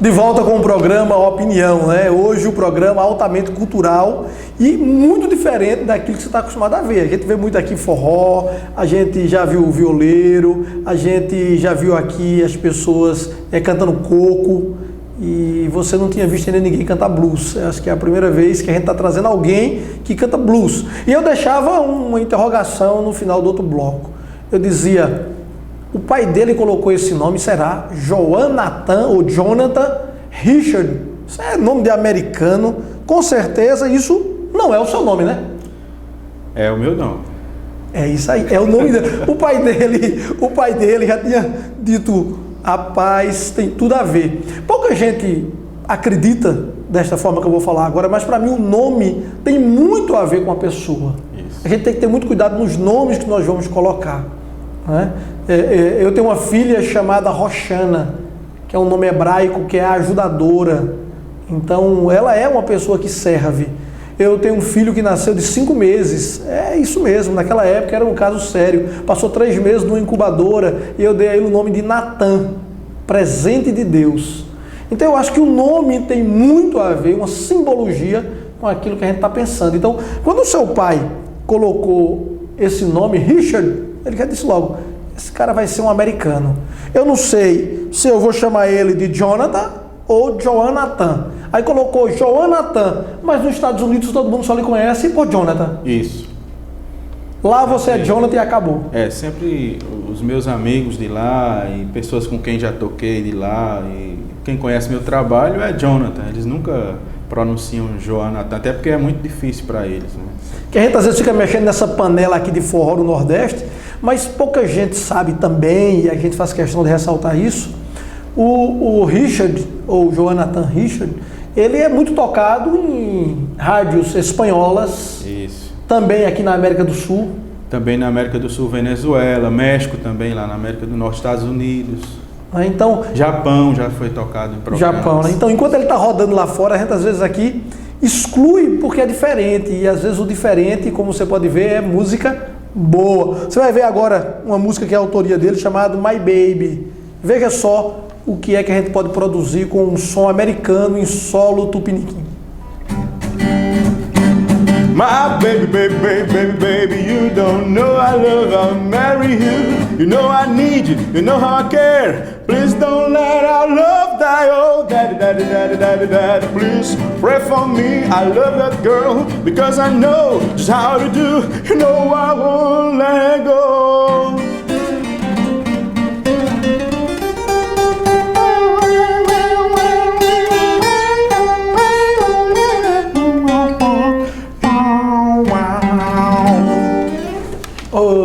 De volta com o programa Opinião, né? Hoje o programa altamente cultural e muito diferente daquilo que você está acostumado a ver. A gente vê muito aqui forró, a gente já viu o violeiro, a gente já viu aqui as pessoas cantando coco e você não tinha visto ainda ninguém cantar blues. Eu acho que é a primeira vez que a gente está trazendo alguém que canta blues. E eu deixava uma interrogação no final do outro bloco. Eu dizia... O pai dele colocou esse nome, será Jonathan ou Jonathan Richard. Isso é nome de americano. Com certeza isso não é o seu nome, né? É o meu nome. É isso aí, é o nome dele. O pai dele já tinha dito, rapaz, tem tudo a ver. Pouca gente acredita desta forma que eu vou falar agora, mas para mim o nome tem muito a ver com a pessoa. Isso. A gente tem que ter muito cuidado nos nomes que nós vamos colocar. Né? Eu tenho uma filha chamada Roxana, que é um nome hebraico, que é a ajudadora. Então, ela é uma pessoa que serve. Eu tenho um filho que nasceu de 5 meses. É isso mesmo, naquela época era um caso sério. Passou 3 meses numa incubadora e eu dei a ele o nome de Natan, presente de Deus. Então, eu acho que o nome tem muito a ver, uma simbologia com aquilo que a gente está pensando. Então, quando o seu pai colocou esse nome, Richard, ele já disse logo, esse cara vai ser um americano. Eu não sei se eu vou chamar ele de Jonathan ou Jonathan. Aí colocou Jonathan, mas nos Estados Unidos todo mundo só lhe conhece por Jonathan. Isso. Lá você é Jonathan e acabou. Sempre os meus amigos de lá e pessoas com quem já toquei de lá e quem conhece meu trabalho é Jonathan. Eles nunca pronunciam Jonathan, até porque é muito difícil para eles, né? Que a gente às vezes fica mexendo nessa panela aqui de forró no Nordeste, mas pouca gente sabe também, e a gente faz questão de ressaltar isso, o Richard, ou Jonathan Richard, ele é muito tocado em rádios espanholas, isso. Também aqui na América do Sul. Também na América do Sul, Venezuela, México também, lá na América do Norte, Estados Unidos. Então, Japão já foi tocado em programas. Japão, né? Então, enquanto ele está rodando lá fora, a gente às vezes aqui exclui porque é diferente. E às vezes o diferente, como você pode ver, é música boa. Você vai ver agora uma música que é a autoria dele, chamada My Baby. Veja só o que é que a gente pode produzir com um som americano em solo tupiniquim. My baby, baby, baby, baby, baby, you don't know I love, I'll marry you. You know I need you, you know how I care. Please don't let our love die, oh daddy, daddy, daddy, daddy, daddy. Please pray for me, I love that girl, because I know just how to do. You know I won't let go.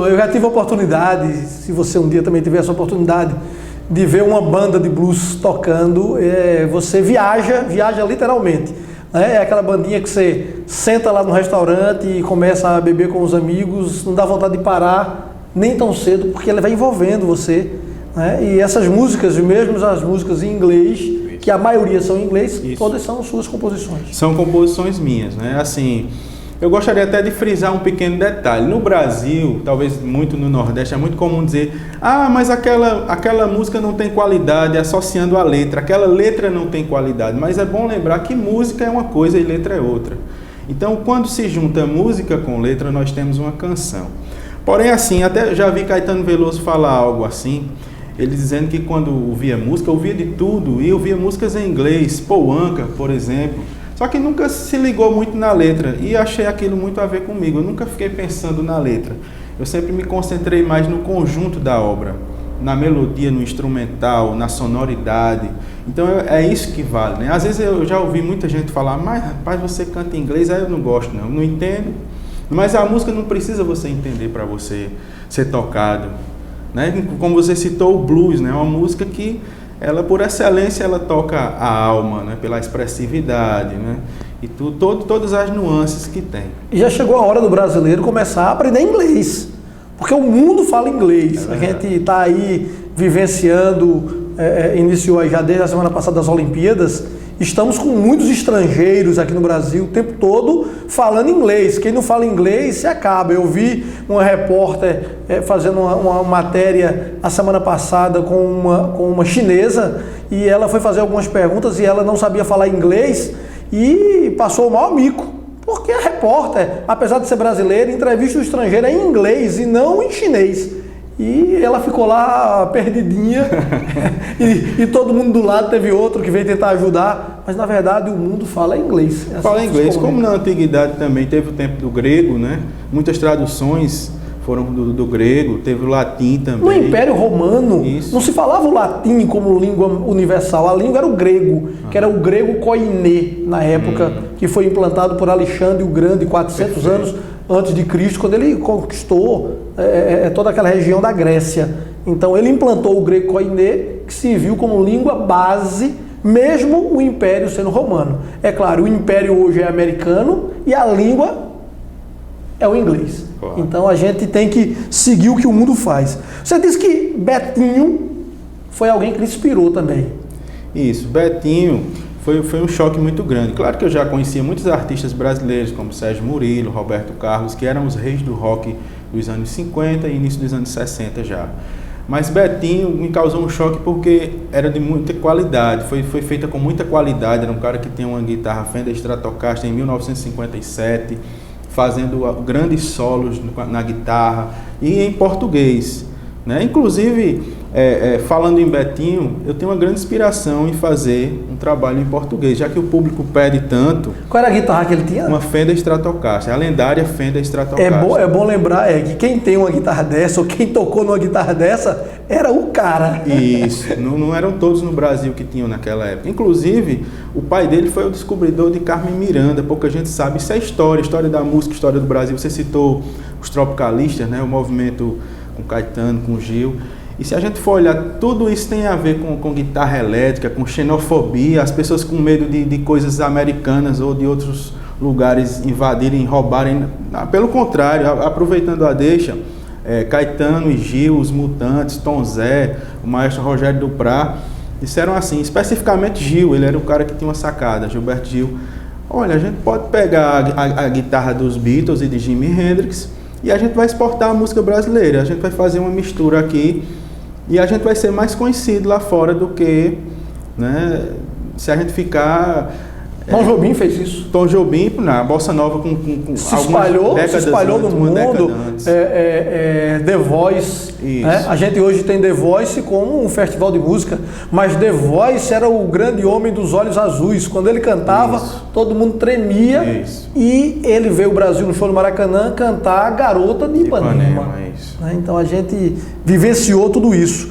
Eu já tive a oportunidade, se você um dia também tiver essa oportunidade, de ver uma banda de blues tocando, você viaja literalmente. Né? É aquela bandinha que você senta lá no restaurante e começa a beber com os amigos, não dá vontade de parar nem tão cedo, porque ela vai envolvendo você. Né? E essas músicas, mesmo as músicas em inglês, que a maioria são em inglês, todas são suas composições. São composições minhas, né? Assim... Eu gostaria até de frisar um pequeno detalhe. No Brasil, talvez muito no Nordeste, é muito comum dizer: ah, mas aquela música não tem qualidade, associando a letra. Aquela letra não tem qualidade. Mas é bom lembrar que música é uma coisa e letra é outra. Então, quando se junta música com letra, nós temos uma canção. Porém, assim, até já vi Caetano Veloso falar algo assim, ele dizendo que quando ouvia música, ouvia de tudo, e ouvia músicas em inglês, Paul Anka, por exemplo. Só que nunca se ligou muito na letra e achei aquilo muito a ver comigo. Eu nunca fiquei pensando na letra. Eu sempre me concentrei mais no conjunto da obra, na melodia, no instrumental, na sonoridade. Então é isso que vale, né? Às vezes eu já ouvi muita gente falar: mas rapaz, você canta em inglês, aí eu não gosto, não entendo. Mas a música não precisa você entender para você ser tocado, né? Como você citou, o blues, né? É uma música que ela, por excelência, ela toca a alma, né? Pela expressividade, né? E todas as nuances que tem. E já chegou a hora do brasileiro começar a aprender inglês, porque o mundo fala inglês. A gente está aí vivenciando, iniciou aí já desde a semana passada as Olimpíadas, estamos com muitos estrangeiros aqui no Brasil o tempo todo falando inglês. Quem não fala inglês se acaba. Eu vi uma repórter fazendo uma matéria a semana passada com uma chinesa e ela foi fazer algumas perguntas e ela não sabia falar inglês e passou o maior mico. Porque a repórter, apesar de ser brasileira, entrevista o estrangeiro em inglês e não em chinês. E ela ficou lá perdidinha e todo mundo do lado teve outro que veio tentar ajudar, mas na verdade o mundo fala inglês. Fala inglês, como na antiguidade também teve o tempo do grego, né? Muitas traduções foram do grego, teve o latim também. No Império Romano, não se falava o latim como língua universal, a língua era o grego, que era o grego koiné na época, que foi implantado por Alexandre o Grande, 400 anos antes de Cristo, quando ele conquistou toda aquela região da Grécia. Então ele implantou o grego koiné, que se viu como língua base, mesmo o Império sendo romano. É claro, o Império hoje é americano e a língua é o inglês. Claro. Então a gente tem que seguir o que o mundo faz. Você disse que Betinho foi alguém que lhe inspirou também. Isso, Betinho foi um choque muito grande. Claro que eu já conhecia muitos artistas brasileiros, como Sérgio Murilo, Roberto Carlos, que eram os reis do rock dos anos 50 e início dos anos 60 já. Mas Betinho me causou um choque porque era de muita qualidade, foi feita com muita qualidade. Era um cara que tem uma guitarra Fender Stratocaster em 1957, fazendo grandes solos na guitarra e em português, né? Inclusive, falando em Betinho, eu tenho uma grande inspiração em fazer um trabalho em português, já que o público pede tanto. Qual era a guitarra que ele tinha? Uma Fender Stratocaster, a lendária Fender Stratocaster. É bom lembrar que quem tem uma guitarra dessa, ou quem tocou numa guitarra dessa, era o cara. Isso, não eram todos no Brasil que tinham naquela época. Inclusive, o pai dele foi o descobridor de Carmen Miranda, pouca gente sabe. Isso é história da música, história do Brasil. Você citou os tropicalistas, né? O movimento com Caetano, com Gil. E se a gente for olhar, tudo isso tem a ver com guitarra elétrica, com xenofobia, as pessoas com medo de coisas americanas ou de outros lugares invadirem, roubarem. Pelo contrário, aproveitando a deixa, Caetano e Gil, os Mutantes, Tom Zé, o maestro Rogério Duprat, disseram assim, especificamente Gil, ele era o cara que tinha uma sacada, Gilberto Gil. Olha, a gente pode pegar a guitarra dos Beatles e de Jimi Hendrix e a gente vai exportar a música brasileira, a gente vai fazer uma mistura aqui e a gente vai ser mais conhecido lá fora do que, né, se a gente ficar... Tom Jobim fez isso. Tom Jobim, na Bossa Nova, se espalhou no mundo. The Voice. Né? A gente hoje tem The Voice como um festival de música, mas The Voice era o grande homem dos olhos azuis. Quando ele cantava, todo mundo tremia. Isso. E ele veio ao Brasil no show do Maracanã cantar Garota de Ipanema. Né? Então a gente vivenciou tudo isso.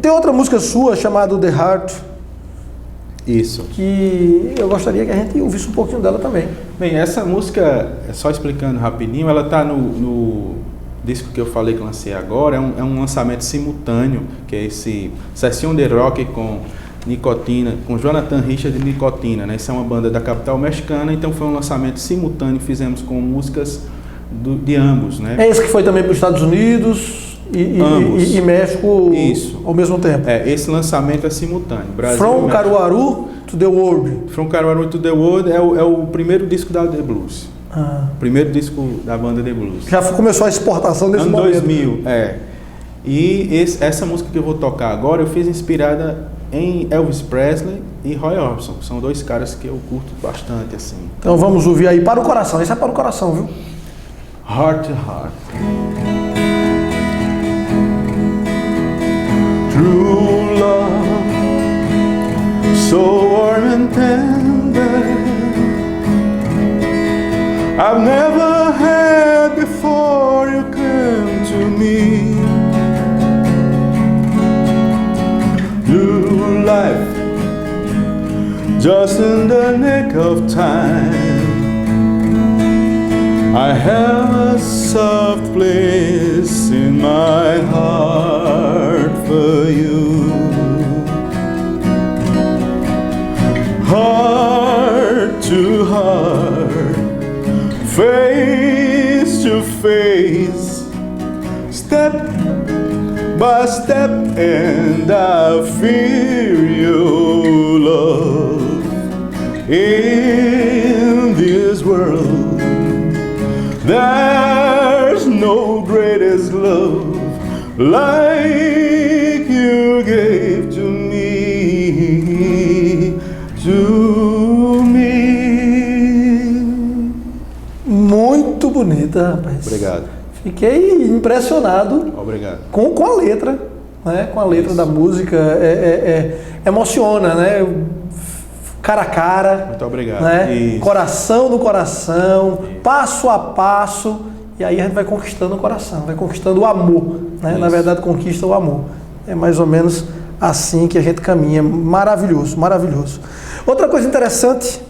Tem outra música sua chamada The Heart. Isso. Que eu gostaria que a gente ouvisse um pouquinho dela também. Bem, essa música, só explicando rapidinho, ela está no disco que eu falei que lancei agora, é um lançamento simultâneo, que é esse Session de Rock com Nicotina, com Jonathan Richard e Nicotina, né? Isso é uma banda da capital mexicana, então foi um lançamento simultâneo, fizemos com músicas de ambos, né? É esse que foi também para os Estados Unidos... E México Isso. Ao mesmo tempo. Esse lançamento é simultâneo. Brasil, From Caruaru to the World. From Caruaru to the World é o primeiro disco da The Blues. Primeiro disco da banda The Blues. Já começou a exportação desse ano momento. 2000, E essa música que eu vou tocar agora, eu fiz inspirada em Elvis Presley e Roy Orbison. São dois caras que eu curto bastante, assim. Então vamos ouvir aí Para o Coração. Esse é Para o Coração, viu? Heart to Heart. True love, so warm and tender, I've never had before you came to me. New life, just in the nick of time. I have a soft place in my heart for you. Heart to heart, face to face, step by step, and I feel you love in this world. There's no greatest love like you gave to me, Muito bonita, rapaz. Obrigado. Fiquei impressionado. Obrigado. Com a letra, né? Com a letra da música, emociona, né? Cara a cara. Muito obrigado. Né? Coração no coração, passo a passo, e aí a gente vai conquistando o coração, vai conquistando o amor, né? Na verdade, conquista o amor. É mais ou menos assim que a gente caminha. Maravilhoso, maravilhoso. Outra coisa interessante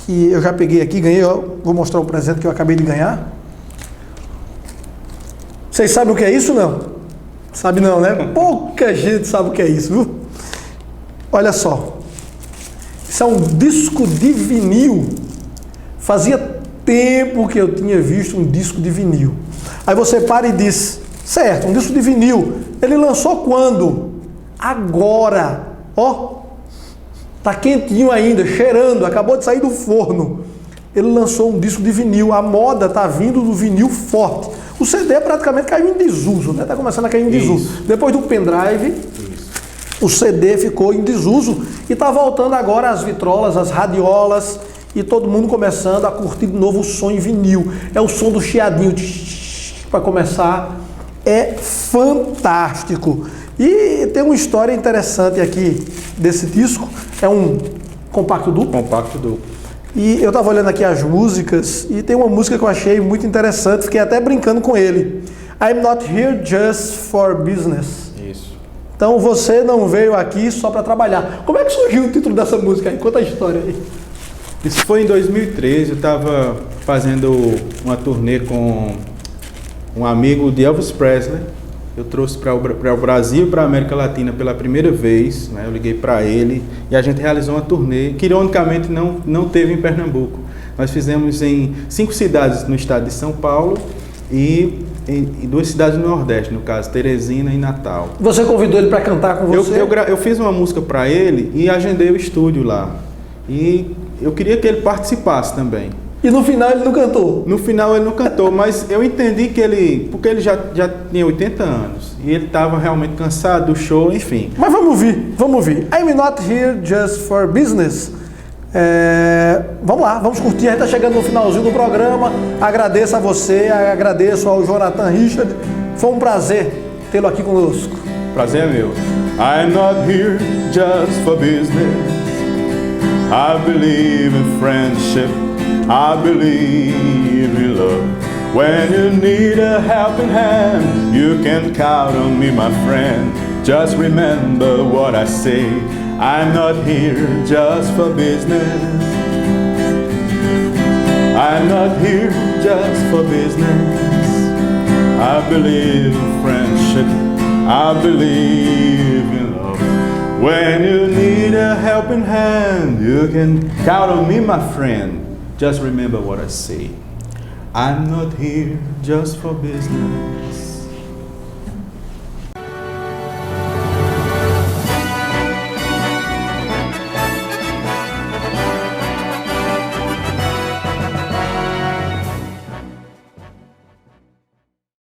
que eu já peguei aqui, ganhei, ó, vou mostrar o presente que eu acabei de ganhar. Vocês sabem o que é isso, não? Sabe não, né? Pouca gente sabe o que é isso, viu? Olha só. Isso é um disco de vinil. Fazia tempo que eu tinha visto um disco de vinil. Aí você para e diz, certo, um disco de vinil. Ele lançou quando? Agora. Ó, tá quentinho ainda, cheirando, acabou de sair do forno. Ele lançou um disco de vinil. A moda tá vindo do vinil forte. O CD praticamente caiu em desuso, né? Tá começando a cair em desuso. Depois do pendrive, o CD ficou em desuso e tá voltando agora as vitrolas, as radiolas e todo mundo começando a curtir de novo o som em vinil. É o som do chiadinho para começar. É fantástico. E tem uma história interessante aqui desse disco. É um compacto duplo. Compacto duplo. E eu estava olhando aqui as músicas e tem uma música que eu achei muito interessante, fiquei até brincando com ele. I'm not here just for business. Isso. Então você não veio aqui só para trabalhar. Como é que surgiu o título dessa música aí? Conta a história aí. Isso foi em 2013, eu estava fazendo uma turnê com um amigo de Elvis Presley. Eu trouxe para o Brasil e para a América Latina pela primeira vez, né? Eu liguei para ele e a gente realizou uma turnê que ironicamente não teve em Pernambuco. Nós fizemos em 5 cidades no estado de São Paulo e em 2 cidades do Nordeste, no caso, Teresina e Natal. Você convidou ele para cantar com você? Eu fiz uma música para ele e agendei o estúdio lá. E eu queria que ele participasse também. E no final ele não cantou? No final ele não cantou, mas eu entendi que porque ele já tinha 80 anos e ele estava realmente cansado do show, enfim. Mas vamos ouvir. I'm not here just for business. Vamos lá, vamos curtir. A gente está chegando no finalzinho do programa. Agradeço a você, agradeço ao Jonathan Richard. Foi um prazer tê-lo aqui conosco. Prazer é meu. I'm not here just for business. I believe in friendship. I believe in love. When you need a helping hand, you can count on me, my friend. Just remember what I say. I'm not here just for business. I'm not here just for business. I believe in friendship. I believe in love. When you need a helping hand, you can count on me, my friend. Just remember what I say. I'm not here just for business.